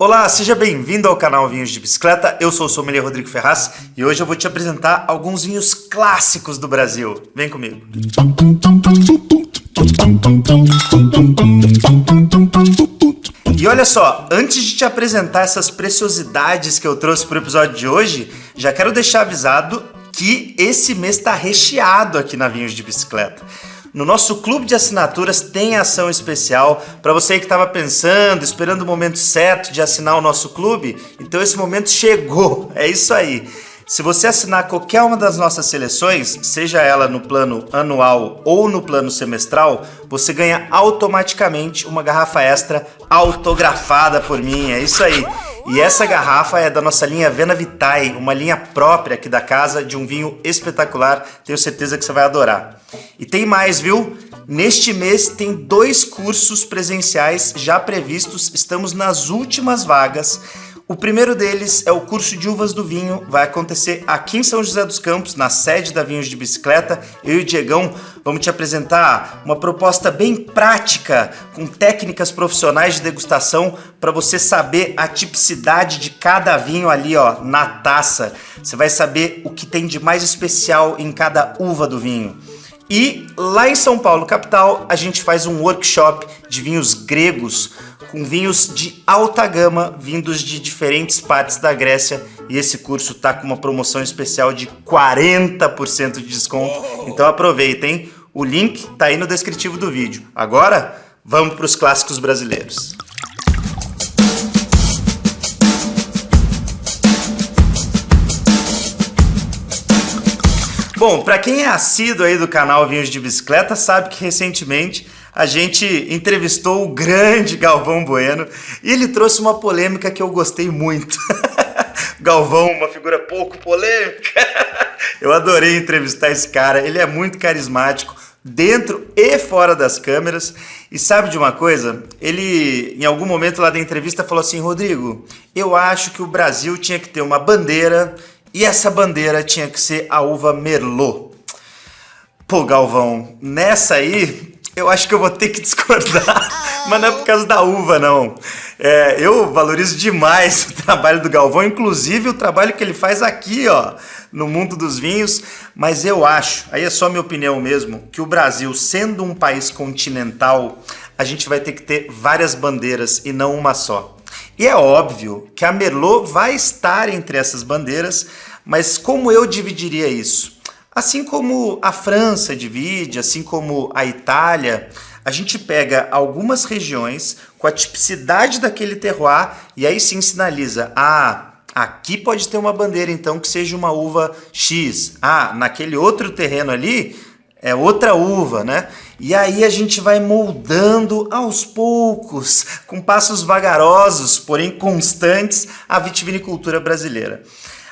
Olá, seja bem-vindo ao canal Vinhos de Bicicleta. Eu sou o sommelier Rodrigo Ferraz e hoje eu vou te apresentar alguns vinhos clássicos do Brasil. Vem comigo. E olha só, antes de te apresentar essas preciosidades que eu trouxe para o episódio de hoje, já quero deixar avisado que esse mês está recheado aqui na Vinhos de Bicicleta. No nosso clube de assinaturas tem ação especial para você que estava pensando, esperando o momento certo de assinar o nosso clube. Então esse momento chegou, é isso aí. Se você assinar qualquer uma das nossas seleções, seja ela no plano anual ou no plano semestral, você ganha automaticamente uma garrafa extra autografada por mim, é isso aí. E essa garrafa é da nossa linha Vena Vitae, uma linha própria aqui da casa de um vinho espetacular, tenho certeza que você vai adorar. E tem mais, viu? Neste mês tem 2 cursos presenciais já previstos, estamos nas últimas vagas. O primeiro deles é o curso de uvas do vinho, vai acontecer aqui em São José dos Campos, na sede da Vinhos de Bicicleta. Eu e o Diegão vamos te apresentar uma proposta bem prática, com técnicas profissionais de degustação, para você saber a tipicidade de cada vinho ali, ó, na taça. Você vai saber o que tem de mais especial em cada uva do vinho. E lá em São Paulo, capital, a gente faz um workshop de vinhos gregos, com vinhos de alta gama, vindos de diferentes partes da Grécia. E esse curso tá com uma promoção especial de 40% de desconto. Então aproveita, hein? O link tá aí no descritivo do vídeo. Agora, vamos para os clássicos brasileiros. Bom, para quem é assíduo aí do canal Vinhos de Bicicleta, sabe que recentemente a gente entrevistou o grande Galvão Bueno e ele trouxe uma polêmica que eu gostei muito. Galvão, uma figura pouco polêmica. Eu adorei entrevistar esse cara, ele é muito carismático, dentro e fora das câmeras. E sabe de uma coisa? Ele, em algum momento lá da entrevista, falou assim: Rodrigo, eu acho que o Brasil tinha que ter uma bandeira e essa bandeira tinha que ser a uva Merlot. Pô, Galvão, nessa aí eu acho que eu vou ter que discordar, mas não é por causa da uva, não. Eu valorizo demais o trabalho do Galvão, inclusive o trabalho que ele faz aqui, ó, no mundo dos vinhos, mas eu acho, aí é só minha opinião mesmo, que o Brasil, sendo um país continental, a gente vai ter que ter várias bandeiras e não uma só. E é óbvio que a Merlot vai estar entre essas bandeiras, mas como eu dividiria isso? Assim como a França divide, assim como a Itália, a gente pega algumas regiões com a tipicidade daquele terroir e aí sim sinaliza, aqui pode ter uma bandeira então que seja uma uva X, naquele outro terreno ali é outra uva, né? E aí a gente vai moldando aos poucos, com passos vagarosos, porém constantes, a vitivinicultura brasileira.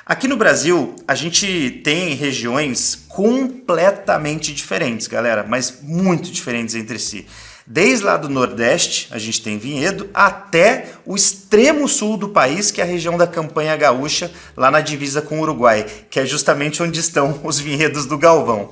Aqui no Brasil, a gente tem regiões completamente diferentes, galera, mas muito diferentes entre si. Desde lá do Nordeste, a gente tem vinhedo, até o extremo sul do país, que é a região da Campanha Gaúcha, lá na divisa com o Uruguai, que é justamente onde estão os vinhedos do Galvão.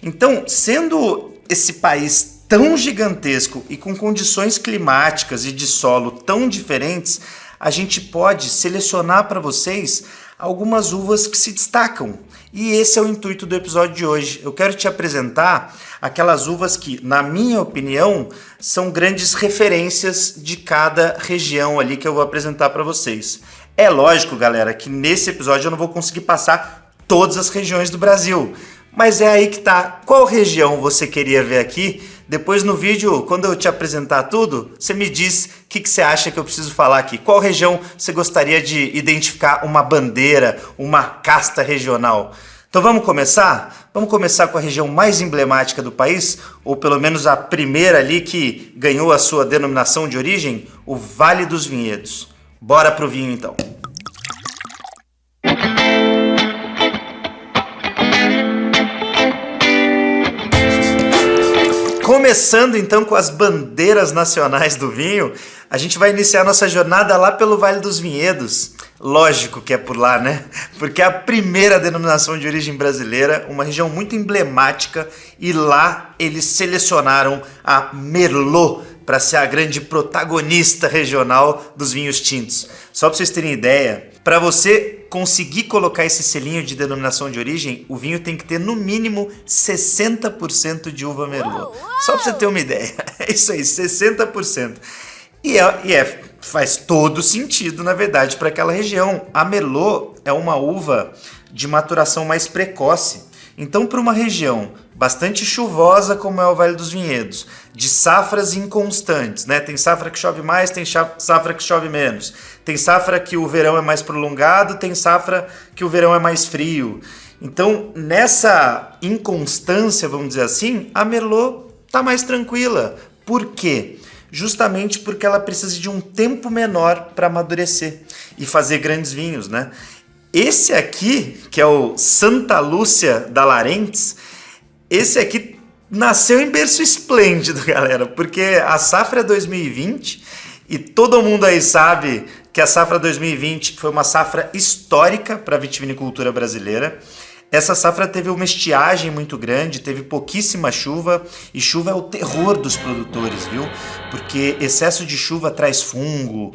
Então, sendo esse país tão gigantesco e com condições climáticas e de solo tão diferentes, a gente pode selecionar para vocês algumas uvas que se destacam. E esse é o intuito do episódio de hoje. Eu quero te apresentar aquelas uvas que, na minha opinião, são grandes referências de cada região ali que eu vou apresentar para vocês. É lógico, galera, que nesse episódio eu não vou conseguir passar todas as regiões do Brasil. Mas é aí que tá. Qual região você queria ver aqui? Depois no vídeo, quando eu te apresentar tudo, você me diz o que você acha que eu preciso falar aqui. Qual região você gostaria de identificar uma bandeira, uma casta regional? Então vamos começar? Vamos começar com a região mais emblemática do país, ou pelo menos a primeira ali que ganhou a sua denominação de origem, o Vale dos Vinhedos. Bora pro vinho então. Começando então com as bandeiras nacionais do vinho, a gente vai iniciar nossa jornada lá pelo Vale dos Vinhedos. Lógico que é por lá, né? Porque é a primeira denominação de origem brasileira, uma região muito emblemática, e lá eles selecionaram a Merlot para ser a grande protagonista regional dos vinhos tintos. Só para vocês terem ideia, para você conseguir colocar esse selinho de denominação de origem, o vinho tem que ter no mínimo 60% de uva Merlot. Só para você ter uma ideia. É isso aí, 60%. Faz todo sentido, na verdade, para aquela região. A Merlot é uma uva de maturação mais precoce. Então, para uma região bastante chuvosa, como é o Vale dos Vinhedos, de safras inconstantes, né? Tem safra que chove mais, tem safra que chove menos. Tem safra que o verão é mais prolongado, tem safra que o verão é mais frio. Então, nessa inconstância, vamos dizer assim, a Merlot está mais tranquila. Por quê? Justamente porque ela precisa de um tempo menor para amadurecer e fazer grandes vinhos, né? Esse aqui, que é o Santa Lúcia da Larentes, esse aqui nasceu em berço esplêndido, galera, porque a safra é 2020 e todo mundo aí sabe que a safra 2020 foi uma safra histórica para a vitivinicultura brasileira. Essa safra teve uma estiagem muito grande, teve pouquíssima chuva, e chuva é o terror dos produtores, viu? Porque excesso de chuva traz fungo,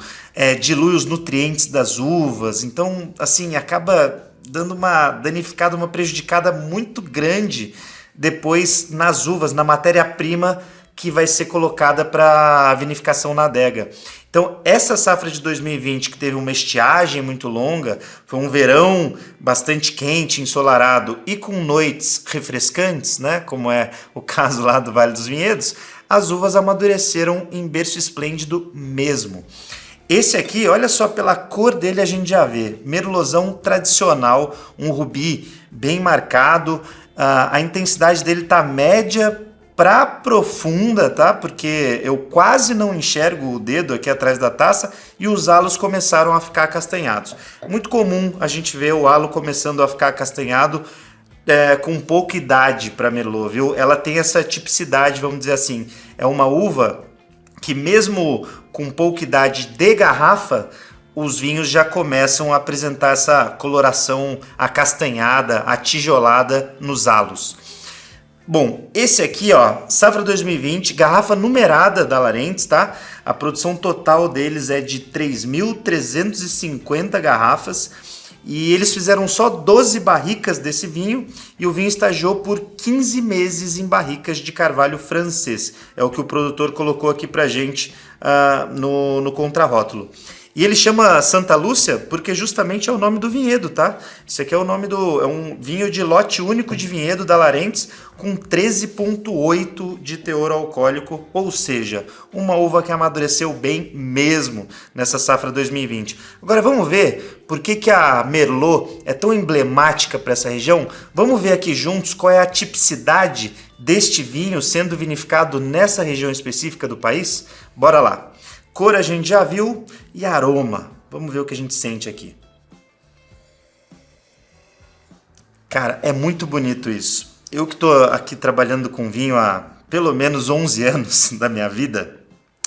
dilui os nutrientes das uvas, então, assim, acaba dando uma danificada, uma prejudicada muito grande depois nas uvas, na matéria-prima que vai ser colocada para vinificação na adega. Então, essa safra de 2020, que teve uma estiagem muito longa, foi um verão bastante quente, ensolarado e com noites refrescantes, né, como é o caso lá do Vale dos Vinhedos, as uvas amadureceram em berço esplêndido mesmo. Esse aqui, olha só, pela cor dele a gente já vê, merlotzão tradicional, um rubi bem marcado, a intensidade dele está média para profunda, tá? Porque eu quase não enxergo o dedo aqui atrás da taça e os halos começaram a ficar acastanhados. Muito comum a gente ver o halo começando a ficar acastanhado com pouca idade para Merlot, viu? Ela tem essa tipicidade, vamos dizer assim, é uma uva que mesmo com pouca idade de garrafa, os vinhos já começam a apresentar essa coloração acastanhada, atijolada nos halos. Bom, esse aqui, ó, safra 2020, garrafa numerada da Larentes, tá? A produção total deles é de 3.350 garrafas e eles fizeram só 12 barricas desse vinho e o vinho estagiou por 15 meses em barricas de carvalho francês. É o que o produtor colocou aqui pra gente no contrarótulo. E ele chama Santa Lúcia porque justamente é o nome do vinhedo, tá? Isso aqui é o nome é um vinho de lote único de vinhedo da Larentes com 13,8 de teor alcoólico, ou seja, uma uva que amadureceu bem mesmo nessa safra 2020. Agora vamos ver por que a Merlot é tão emblemática para essa região? Vamos ver aqui juntos qual é a tipicidade deste vinho sendo vinificado nessa região específica do país? Bora lá! Cor a gente já viu e aroma. Vamos ver o que a gente sente aqui. Cara, é muito bonito isso. Eu que estou aqui trabalhando com vinho há pelo menos 11 anos da minha vida.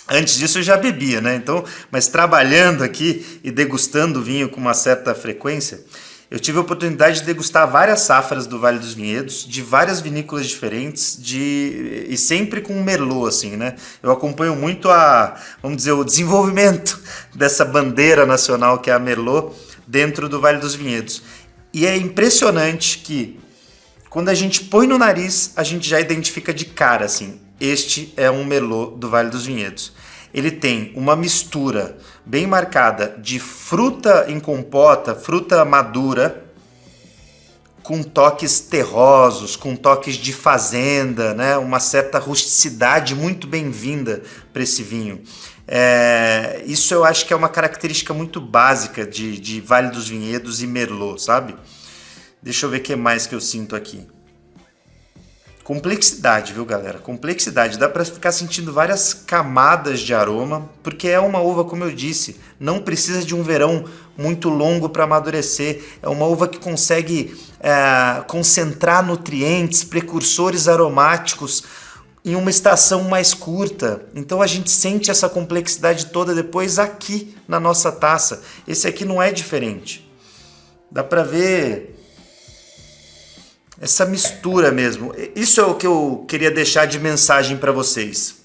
Antes disso eu já bebia, né? Então, mas trabalhando aqui e degustando vinho com uma certa frequência, eu tive a oportunidade de degustar várias safras do Vale dos Vinhedos, de várias vinícolas diferentes, e sempre com Merlot, assim, né? Eu acompanho muito vamos dizer, o desenvolvimento dessa bandeira nacional que é a Merlot dentro do Vale dos Vinhedos. E é impressionante que quando a gente põe no nariz, a gente já identifica de cara, assim, este é um Merlot do Vale dos Vinhedos. Ele tem uma mistura bem marcada de fruta em compota, fruta madura, com toques terrosos, com toques de fazenda, né? Uma certa rusticidade muito bem-vinda para esse vinho. Isso eu acho que é uma característica muito básica de Vale dos Vinhedos e Merlot, sabe? Deixa eu ver o que mais que eu sinto aqui. Complexidade, viu, galera? Complexidade. Dá para ficar sentindo várias camadas de aroma, porque é uma uva, como eu disse, não precisa de um verão muito longo para amadurecer. É uma uva que consegue concentrar nutrientes, precursores aromáticos em uma estação mais curta. Então a gente sente essa complexidade toda depois aqui na nossa taça. Esse aqui não é diferente. Dá para ver essa mistura mesmo. Isso é o que eu queria deixar de mensagem para vocês.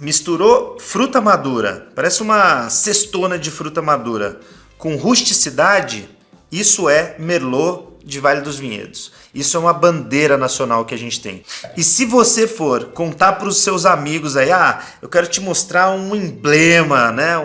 Misturou fruta madura, parece uma cestona de fruta madura, com rusticidade, isso é Merlot de Vale dos Vinhedos. Isso é uma bandeira nacional que a gente tem. E se você for contar para os seus amigos aí, eu quero te mostrar um emblema, né?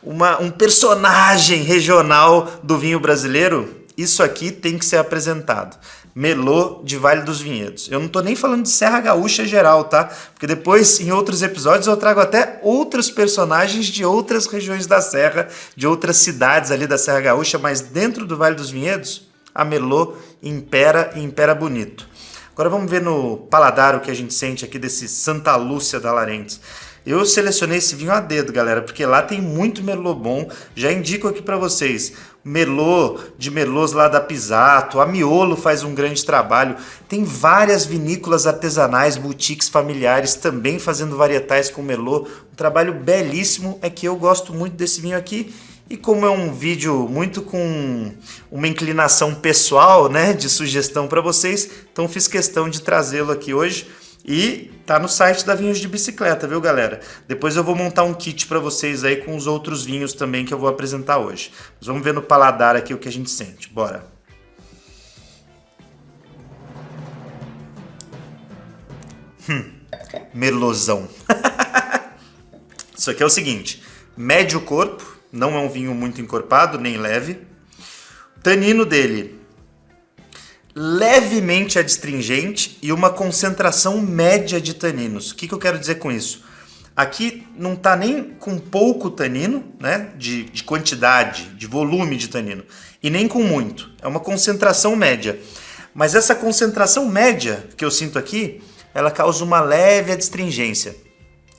Um personagem regional do vinho brasileiro, isso aqui tem que ser apresentado. Merlot de Vale dos Vinhedos. Eu não tô nem falando de Serra Gaúcha geral, tá? Porque depois, em outros episódios, eu trago até outros personagens de outras regiões da Serra, de outras cidades ali da Serra Gaúcha, mas dentro do Vale dos Vinhedos, a Merlot impera e impera bonito. Agora vamos ver no paladar o que a gente sente aqui desse Santa Lúcia da Larentes. Eu selecionei esse vinho a dedo, galera, porque lá tem muito Merlot bom. Já indico aqui para vocês, Merlot de Merlots lá da Pisato, a Miolo faz um grande trabalho. Tem várias vinícolas artesanais, boutiques familiares também fazendo varietais com Merlot. Um trabalho belíssimo, é que eu gosto muito desse vinho aqui. E como é um vídeo muito com uma inclinação pessoal, né, de sugestão para vocês, então fiz questão de trazê-lo aqui hoje. E tá no site da Vinhos de Bicicleta, viu, galera? Depois eu vou montar um kit para vocês aí com os outros vinhos também que eu vou apresentar hoje. Mas vamos ver no paladar aqui o que a gente sente. Bora! Merlotzão. Isso aqui é o seguinte, médio corpo, não é um vinho muito encorpado, nem leve. O tanino dele levemente adstringente e uma concentração média de taninos. O que eu quero dizer com isso? Aqui não está nem com pouco tanino, né, de quantidade, de volume de tanino, e nem com muito. É uma concentração média. Mas essa concentração média que eu sinto aqui, ela causa uma leve adstringência.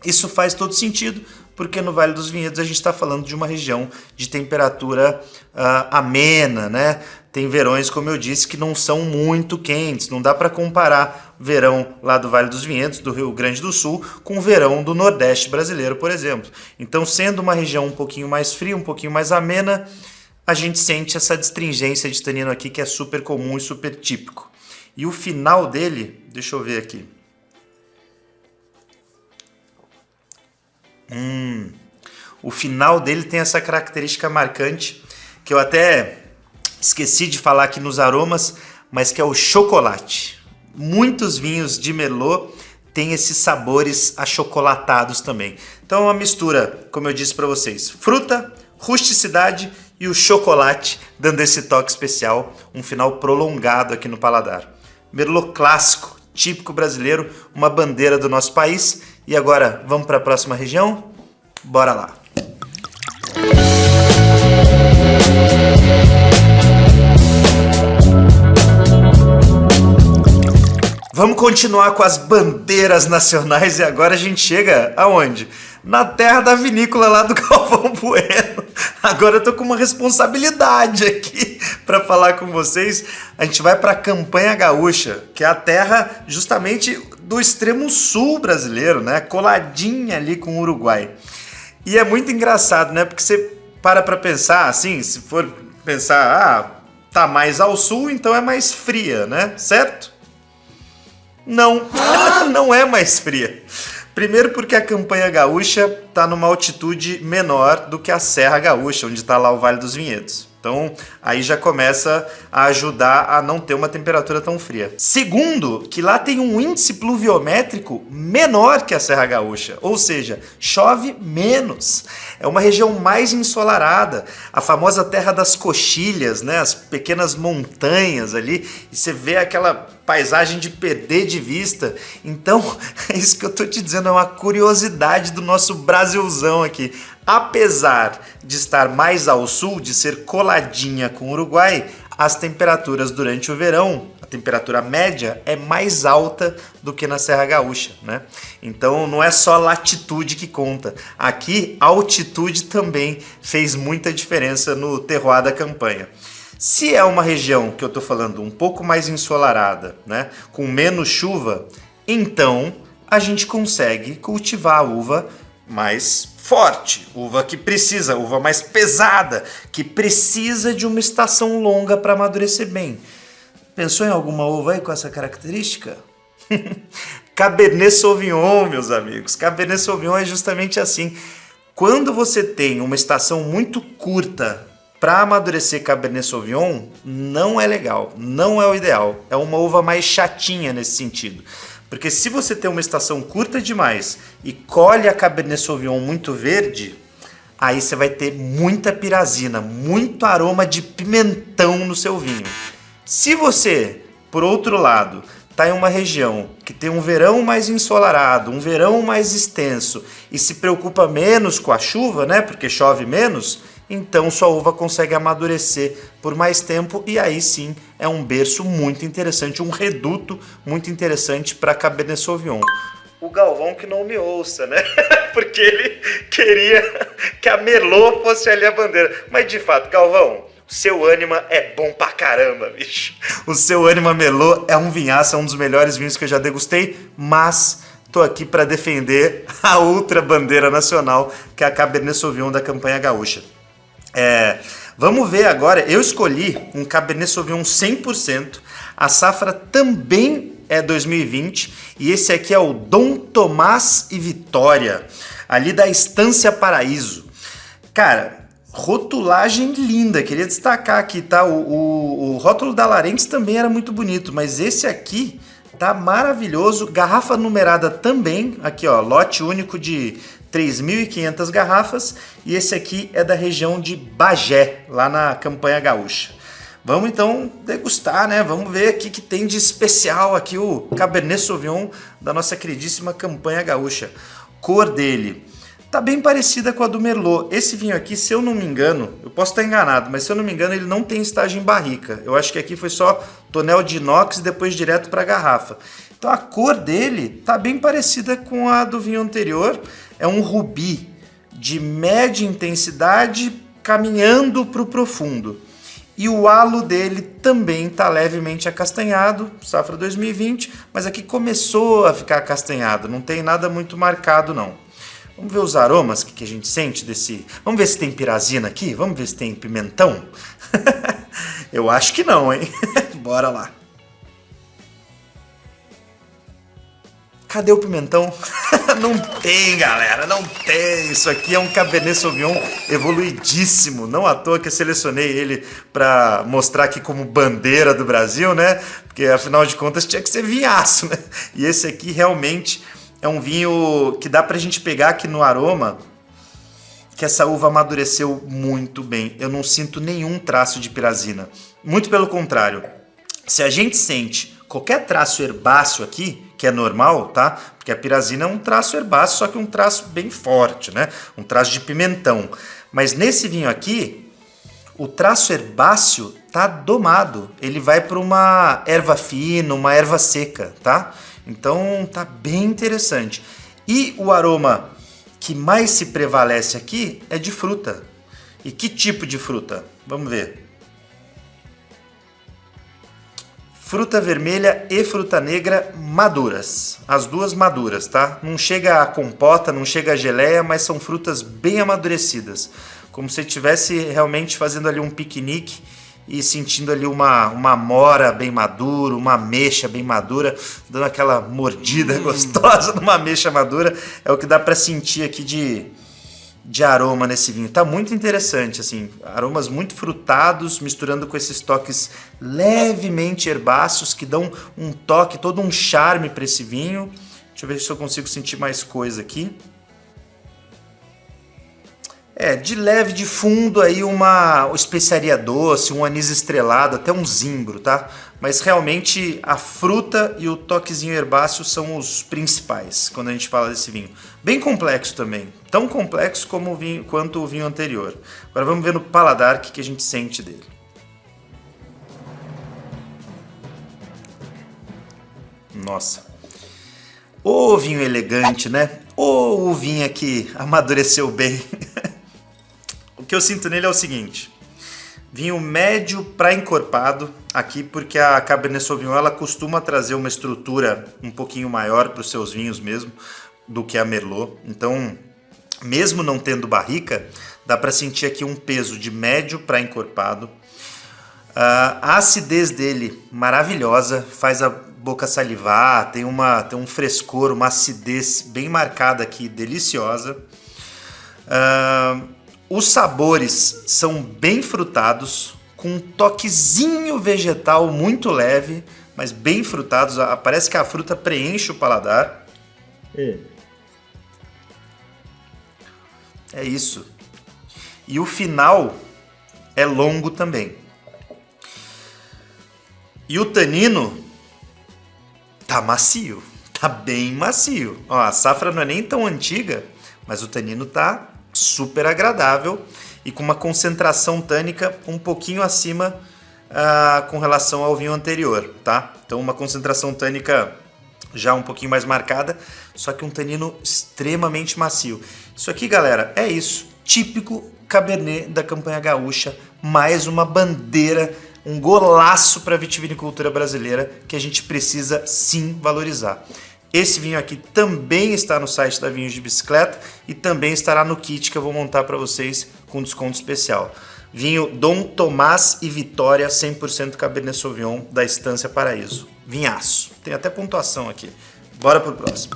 Isso faz todo sentido, porque no Vale dos Vinhedos a gente está falando de uma região de temperatura amena, né? Tem verões, como eu disse, que não são muito quentes. Não dá para comparar o verão lá do Vale dos Vinhedos, do Rio Grande do Sul, com o verão do Nordeste brasileiro, por exemplo. Então, sendo uma região um pouquinho mais fria, um pouquinho mais amena, a gente sente essa astringência de tanino aqui, que é super comum e super típico. E o final dele, deixa eu ver aqui. O final dele tem essa característica marcante, que eu até esqueci de falar aqui nos aromas, mas que é o chocolate. Muitos vinhos de Merlot têm esses sabores achocolatados também. Então é uma mistura, como eu disse para vocês, fruta, rusticidade e o chocolate, dando esse toque especial, um final prolongado aqui no paladar. Merlot clássico, típico brasileiro, uma bandeira do nosso país. E agora, vamos para a próxima região? Bora lá! Vamos continuar com as bandeiras nacionais e agora a gente chega aonde? Na terra da vinícola lá do Galvão Bueno. Agora eu tô com uma responsabilidade aqui para falar com vocês. A gente vai para a Campanha Gaúcha, que é a terra justamente do extremo sul brasileiro, né? Coladinha ali com o Uruguai. E é muito engraçado, né? Porque você para pensar assim, se for pensar, tá mais ao sul, então é mais fria, né? Certo? Não, não é mais fria. Primeiro porque a Campanha Gaúcha está numa altitude menor do que a Serra Gaúcha, onde está lá o Vale dos Vinhedos. Então, aí já começa a ajudar a não ter uma temperatura tão fria. Segundo, que lá tem um índice pluviométrico menor que a Serra Gaúcha, ou seja, chove menos. É uma região mais ensolarada, a famosa terra das coxilhas, né? As pequenas montanhas ali, e você vê aquela paisagem de perder de vista. Então, é isso que eu tô te dizendo, é uma curiosidade do nosso Brasilzão aqui. Apesar de estar mais ao sul, de ser coladinha com o Uruguai, as temperaturas durante o verão, a temperatura média é mais alta do que na Serra Gaúcha, né? Então não é só latitude que conta. Aqui, altitude também fez muita diferença no terroir da campanha. Se é uma região que eu estou falando um pouco mais ensolarada, né, com menos chuva, então a gente consegue cultivar a uva mais forte, uva que precisa, uva mais pesada, que precisa de uma estação longa para amadurecer bem. Pensou em alguma uva aí com essa característica? Cabernet Sauvignon, meus amigos. Cabernet Sauvignon é justamente assim. Quando você tem uma estação muito curta para amadurecer Cabernet Sauvignon, não é legal, não é o ideal. É uma uva mais chatinha nesse sentido. Porque se você tem uma estação curta demais e colhe a Cabernet Sauvignon muito verde, aí você vai ter muita pirazina, muito aroma de pimentão no seu vinho. Se você, por outro lado, está em uma região que tem um verão mais ensolarado, um verão mais extenso e se preocupa menos com a chuva, né? Porque chove menos, então sua uva consegue amadurecer por mais tempo e aí sim é um berço muito interessante, um reduto muito interessante para Cabernet Sauvignon. O Galvão que não me ouça, né? Porque ele queria que a Merlot fosse ali a bandeira. Mas de fato, Galvão, seu Ânima é bom pra caramba, bicho. O seu Ânima Merlot é um vinhaço, é um dos melhores vinhos que eu já degustei, mas tô aqui para defender a outra bandeira nacional, que é a Cabernet Sauvignon da Campanha Gaúcha. Vamos ver agora, eu escolhi um Cabernet Sauvignon 100%, a safra também é 2020, e esse aqui é o Dom Tomás e Vitória, ali da Estância Paraíso. Cara, rotulagem linda, queria destacar aqui, tá? O rótulo da Larentes também era muito bonito, mas esse aqui tá maravilhoso, garrafa numerada também, aqui ó, lote único de 3.500 garrafas, e esse aqui é da região de Bagé, lá na Campanha Gaúcha. Vamos então degustar, né? Vamos ver o que tem de especial aqui o Cabernet Sauvignon da nossa queridíssima Campanha Gaúcha. Cor dele tá bem parecida com a do Merlot. Esse vinho aqui, se eu não me engano, eu posso estar enganado, mas se eu não me engano ele não tem estágio em barrica. Eu acho que aqui foi só tonel de inox e depois direto para a garrafa. Então a cor dele tá bem parecida com a do vinho anterior. É um rubi de média intensidade caminhando para o profundo. E o halo dele também está levemente acastanhado, safra 2020, mas aqui começou a ficar acastanhado, não tem nada muito marcado não. Vamos ver os aromas que a gente sente desse... Vamos ver se tem pirazina aqui? Vamos ver se tem pimentão? Eu acho que não, hein? Bora lá. Cadê o pimentão? Não tem, galera, não tem. Isso aqui é um Cabernet Sauvignon evoluidíssimo. Não à toa que eu selecionei ele para mostrar aqui como bandeira do Brasil, né? Porque afinal de contas tinha que ser vinhaço, né? E esse aqui realmente é um vinho que dá pra gente pegar aqui no aroma que essa uva amadureceu muito bem. Eu não sinto nenhum traço de pirazina. Muito pelo contrário. Se a gente sente qualquer traço herbáceo aqui, que é normal, tá? Porque a pirazina é um traço herbáceo, só que um traço bem forte, né? Um traço de pimentão. Mas nesse vinho aqui, o traço herbáceo tá domado. Ele vai para uma erva fina, uma erva seca, tá? Então tá bem interessante. E o aroma que mais se prevalece aqui é de fruta. E que tipo de fruta? Vamos ver. Fruta vermelha e fruta negra maduras. As duas maduras, tá? Não chega a compota, não chega a geleia, mas são frutas bem amadurecidas. Como se estivesse realmente fazendo ali um piquenique e sentindo ali uma amora bem madura, uma ameixa bem madura, dando aquela mordida gostosa numa ameixa madura. É o que dá para sentir aqui de aroma nesse vinho. Tá muito interessante, assim, aromas muito frutados, misturando com esses toques levemente herbáceos que dão um toque, todo um charme para esse vinho. Deixa eu ver se eu consigo sentir mais coisa aqui. De leve, de fundo aí uma especiaria doce, um anis estrelado, até um zimbro, tá? Mas realmente a fruta e o toquezinho herbáceo são os principais quando a gente fala desse vinho. Bem complexo também, tão complexo como quanto o vinho anterior. Agora vamos ver no paladar o que a gente sente dele. Nossa, ô vinho elegante, né? Ô o vinho que amadureceu bem. O que eu sinto nele é o seguinte, vinho médio para encorpado aqui, porque a Cabernet Sauvignon ela costuma trazer uma estrutura um pouquinho maior para os seus vinhos mesmo do que a Merlot. Então, mesmo não tendo barrica, dá para sentir aqui um peso de médio para encorpado. A acidez dele maravilhosa, faz a boca salivar, tem um frescor, uma acidez bem marcada aqui, deliciosa. Os sabores são bem frutados, com um toquezinho vegetal muito leve, mas bem frutados. Parece que a fruta preenche o paladar. É isso. E o final é longo também. E o tanino tá macio, tá bem macio. Ó, a safra não é nem tão antiga, mas o tanino tá super agradável e com uma concentração tânica um pouquinho acima com relação ao vinho anterior, tá? Então uma concentração tânica já um pouquinho mais marcada, só que um tanino extremamente macio. Isso aqui, galera, é isso. Típico Cabernet da campanha gaúcha, mais uma bandeira, um golaço para a vitivinicultura brasileira que a gente precisa sim valorizar. Esse vinho aqui também está no site da Vinhos de Bicicleta e também estará no kit que eu vou montar para vocês com desconto especial. Vinho Dom Tomás e Vitória 100% Cabernet Sauvignon da Estância Paraíso. Vinhaço. Tem até pontuação aqui. Bora pro próximo.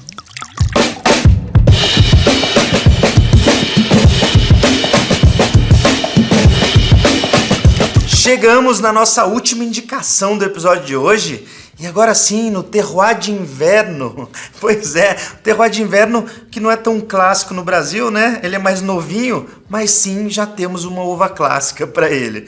Chegamos na nossa última indicação do episódio de hoje. E agora sim, no terroir de inverno. Pois é, o terroir de inverno que não é tão clássico no Brasil, né? Ele é mais novinho, mas sim, já temos uma uva clássica para ele.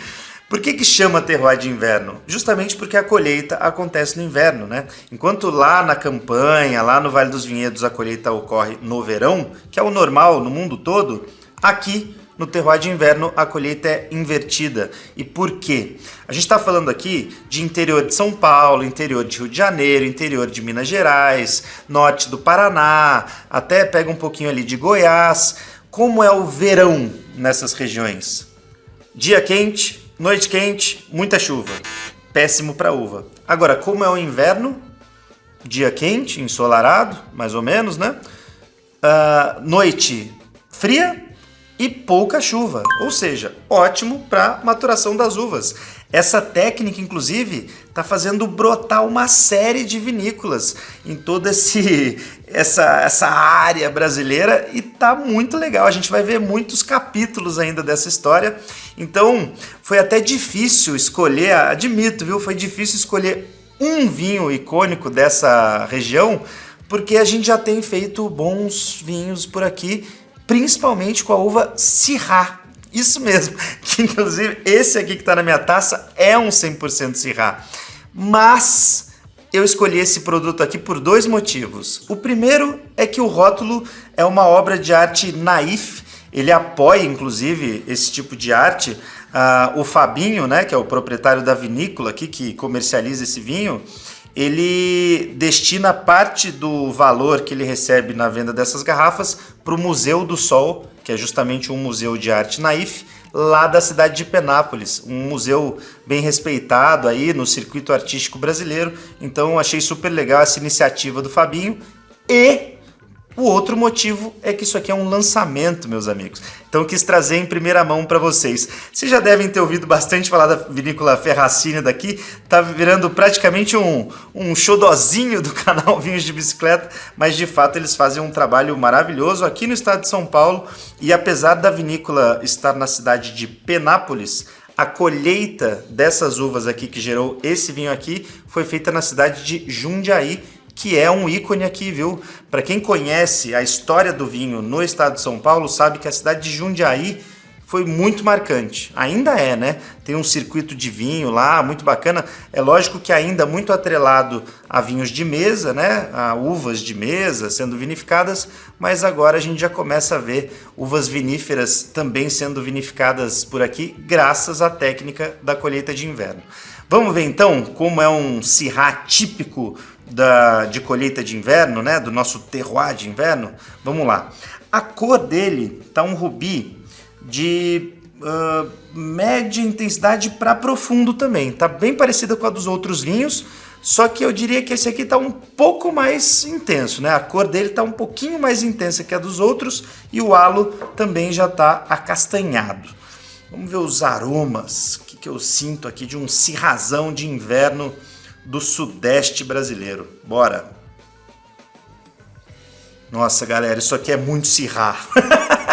Por que chama terroir de inverno? Justamente porque a colheita acontece no inverno, né? Enquanto lá na campanha, lá no Vale dos Vinhedos, a colheita ocorre no verão, que é o normal no mundo todo, aqui no terroir de inverno a colheita é invertida. E por quê? A gente está falando aqui de interior de São Paulo, interior de Rio de Janeiro, interior de Minas Gerais, norte do Paraná, até pega um pouquinho ali de Goiás. Como é o verão nessas regiões? Dia quente, noite quente, muita chuva. Péssimo para uva. Agora, como é o inverno? Dia quente, ensolarado, mais ou menos, né? Noite fria e pouca chuva, ou seja, ótimo para maturação das uvas. Essa técnica, inclusive, está fazendo brotar uma série de vinícolas em toda essa área brasileira e tá muito legal. A gente vai ver muitos capítulos ainda dessa história. Então, foi até difícil escolher, admito, viu? Foi difícil escolher um vinho icônico dessa região, porque a gente já tem feito bons vinhos por aqui, principalmente com a uva Syrah. Isso mesmo, que inclusive esse aqui que está na minha taça é um 100% Syrah. Mas eu escolhi esse produto aqui por dois motivos. O primeiro é que o rótulo é uma obra de arte naif, ele apoia inclusive esse tipo de arte. O Fabinho, né, que é o proprietário da vinícola aqui que comercializa esse vinho, ele destina parte do valor que ele recebe na venda dessas garrafas para o Museu do Sol, que é justamente um museu de arte naif, lá da cidade de Penápolis, um museu bem respeitado aí no circuito artístico brasileiro. Então achei super legal essa iniciativa do Fabinho. E o outro motivo é que isso aqui é um lançamento, meus amigos. Então eu quis trazer em primeira mão para vocês. Vocês já devem ter ouvido bastante falar da vinícola Ferracina daqui. Tá virando praticamente um xodozinho do canal Vinhos de Bicicleta, mas de fato eles fazem um trabalho maravilhoso aqui no estado de São Paulo. E apesar da vinícola estar na cidade de Penápolis, a colheita dessas uvas aqui que gerou esse vinho aqui foi feita na cidade de Jundiaí, que é um ícone aqui, viu? Para quem conhece a história do vinho no estado de São Paulo, sabe que a cidade de Jundiaí foi muito marcante. Ainda é, né? Tem um circuito de vinho lá, muito bacana. É lógico que ainda muito atrelado a vinhos de mesa, né? A uvas de mesa sendo vinificadas, mas agora a gente já começa a ver uvas viníferas também sendo vinificadas por aqui, graças à técnica da colheita de inverno. Vamos ver então como é um Syrah típico de colheita de inverno, né? Do nosso terroir de inverno. Vamos lá. A cor dele tá um rubi de média intensidade para profundo também. Tá bem parecida com a dos outros vinhos, só que eu diria que esse aqui tá um pouco mais intenso, né? A cor dele tá um pouquinho mais intensa que a dos outros e o halo também já tá acastanhado. Vamos ver os aromas, o que eu sinto aqui de um Syrahzão de inverno do Sudeste brasileiro. Bora! Nossa, galera, isso aqui é muito Syrah.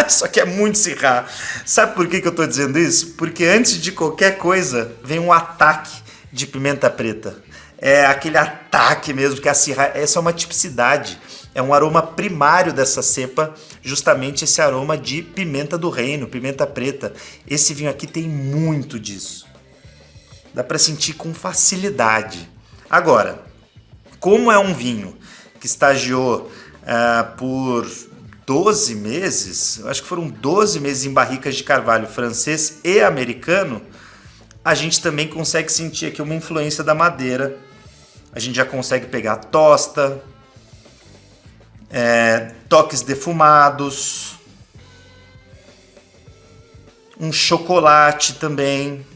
Isso aqui é muito Syrah. Sabe por que eu tô dizendo isso? Porque antes de qualquer coisa, vem um ataque de pimenta preta. É aquele ataque mesmo, que a Syrah, essa é uma tipicidade. É um aroma primário dessa cepa, justamente esse aroma de pimenta do reino, pimenta preta. Esse vinho aqui tem muito disso. Dá para sentir com facilidade. Agora, como é um vinho que estagiou por 12 meses, eu acho que foram 12 meses em barricas de carvalho francês e americano, a gente também consegue sentir aqui uma influência da madeira. A gente já consegue pegar tosta, toques defumados, um chocolate também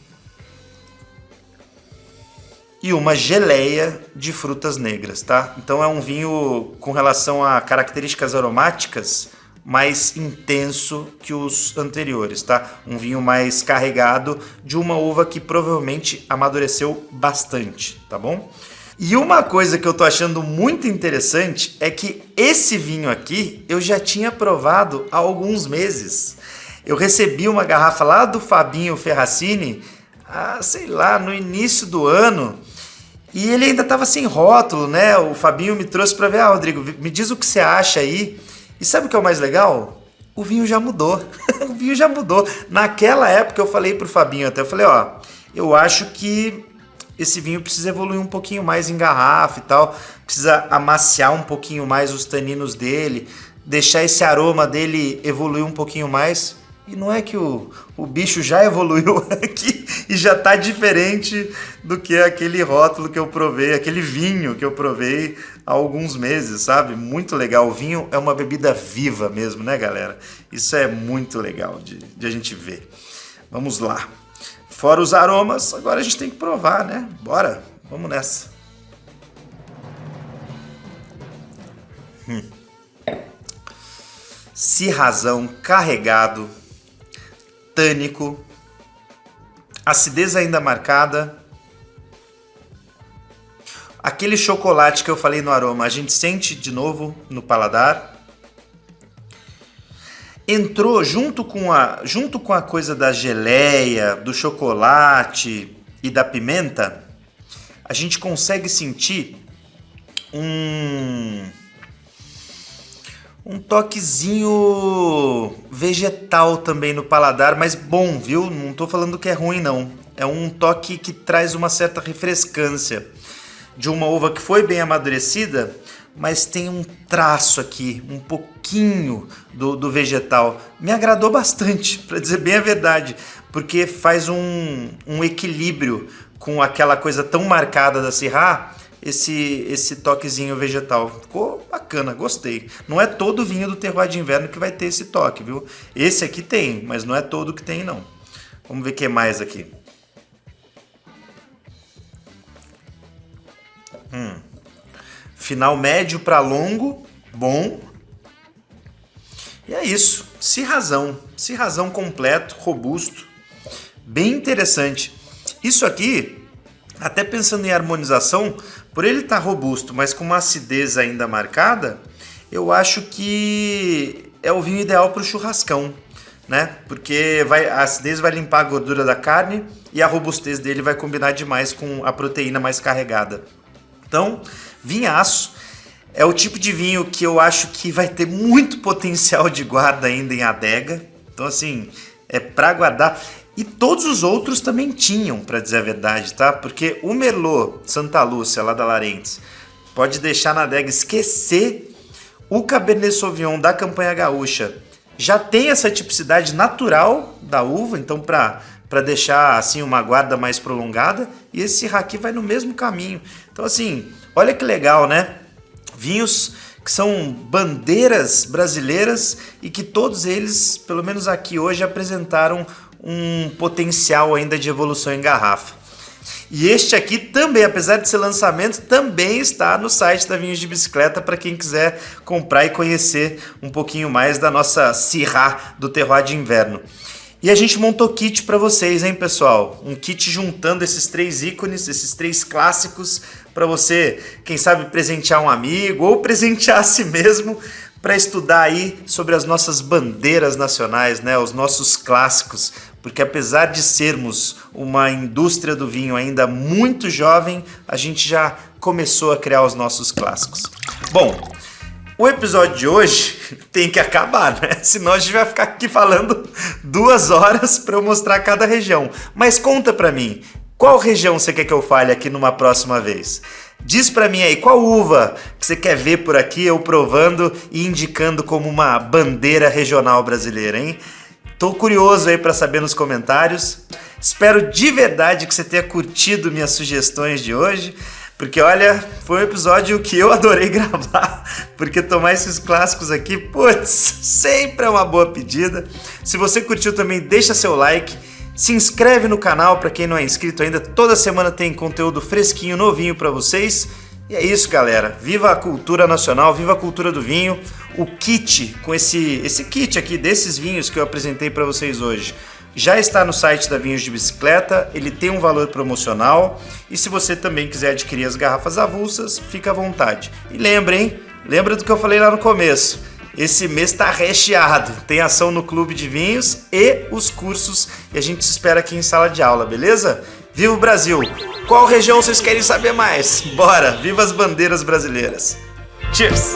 e uma geleia de frutas negras, tá? Então é um vinho com relação a características aromáticas mais intenso que os anteriores, tá? Um vinho mais carregado de uma uva que provavelmente amadureceu bastante, tá bom? E uma coisa que eu tô achando muito interessante é que esse vinho aqui eu já tinha provado há alguns meses. Eu recebi uma garrafa lá do Fabinho Ferracini, sei lá, no início do ano, e ele ainda estava sem rótulo, né? O Fabinho me trouxe para ver, Rodrigo, me diz o que você acha aí. E sabe o que é o mais legal? O vinho já mudou. O vinho já mudou. Naquela época eu falei pro Fabinho até, eu falei, eu acho que esse vinho precisa evoluir um pouquinho mais em garrafa e tal, precisa amaciar um pouquinho mais os taninos dele, deixar esse aroma dele evoluir um pouquinho mais. E não é que o bicho já evoluiu aqui e já tá diferente do que aquele rótulo que eu provei, aquele vinho que eu provei há alguns meses, sabe? Muito legal. O vinho é uma bebida viva mesmo, né, galera? Isso é muito legal de a gente ver. Vamos lá. Fora os aromas, agora a gente tem que provar, né? Bora, vamos nessa. Syrahzão carregado, tânico, acidez ainda marcada. Aquele chocolate que eu falei no aroma, a gente sente de novo no paladar. Entrou junto com a coisa da geleia, do chocolate e da pimenta, a gente consegue sentir um toquezinho vegetal também no paladar, mas bom, viu? Não tô falando que é ruim, não. É um toque que traz uma certa refrescância de uma uva que foi bem amadurecida, mas tem um traço aqui, um pouquinho do vegetal. Me agradou bastante, para dizer bem a verdade, porque faz um equilíbrio com aquela coisa tão marcada da Syrah, esse toquezinho vegetal. Ficou bacana, gostei. Não é todo vinho do terroir de inverno que vai ter esse toque, viu? Esse aqui tem, mas não é todo que tem, não. Vamos ver o que mais aqui. Final médio para longo, bom. E é isso, Syrahzão completo, robusto, bem interessante. Isso aqui, até pensando em harmonização, por ele estar robusto, mas com uma acidez ainda marcada, eu acho que é o vinho ideal para o churrascão, né? Porque a acidez vai limpar a gordura da carne e a robustez dele vai combinar demais com a proteína mais carregada. Então, vinhaço. É o tipo de vinho que eu acho que vai ter muito potencial de guarda ainda em adega. Então, assim, é para guardar. E todos os outros também tinham, para dizer a verdade, tá? Porque o Merlot Santa Lúcia, lá da Larentes, pode deixar na adega, esquecer. O Cabernet Sauvignon da Campanha Gaúcha já tem essa tipicidade natural da uva, então para deixar assim uma guarda mais prolongada. E esse Syrah aqui vai no mesmo caminho. Então, assim, olha que legal, né? Vinhos que são bandeiras brasileiras e que todos eles, pelo menos aqui hoje, apresentaram um potencial ainda de evolução em garrafa. E este aqui também, apesar de ser lançamento, também está no site da Vinhos de Bicicleta para quem quiser comprar e conhecer um pouquinho mais da nossa Syrah do terroir de inverno. E a gente montou kit para vocês, hein, pessoal? Um kit juntando esses 3 ícones, esses 3 clássicos, para você, quem sabe, presentear um amigo ou presentear a si mesmo para estudar aí sobre as nossas bandeiras nacionais, né? Os nossos clássicos. Porque apesar de sermos uma indústria do vinho ainda muito jovem, a gente já começou a criar os nossos clássicos. Bom, o episódio de hoje tem que acabar, né? Senão a gente vai ficar aqui falando 2 horas para eu mostrar cada região. Mas conta para mim, qual região você quer que eu fale aqui numa próxima vez? Diz para mim aí, qual uva que você quer ver por aqui eu provando e indicando como uma bandeira regional brasileira, hein? Tô curioso aí para saber nos comentários. Espero de verdade que você tenha curtido minhas sugestões de hoje. Porque, olha, foi um episódio que eu adorei gravar, porque tomar esses clássicos aqui, putz, sempre é uma boa pedida. Se você curtiu também, deixa seu like, se inscreve no canal para quem não é inscrito ainda, toda semana tem conteúdo fresquinho, novinho para vocês. E é isso, galera, viva a cultura nacional, viva a cultura do vinho. O kit, com esse kit aqui desses vinhos que eu apresentei para vocês hoje, já está no site da Vinhos de Bicicleta, ele tem um valor promocional e se você também quiser adquirir as garrafas avulsas, fica à vontade. E lembra, hein? Lembra do que eu falei lá no começo? Esse mês está recheado, tem ação no Clube de Vinhos e os cursos e a gente se espera aqui em sala de aula, beleza? Viva o Brasil! Qual região vocês querem saber mais? Bora! Viva as bandeiras brasileiras! Cheers!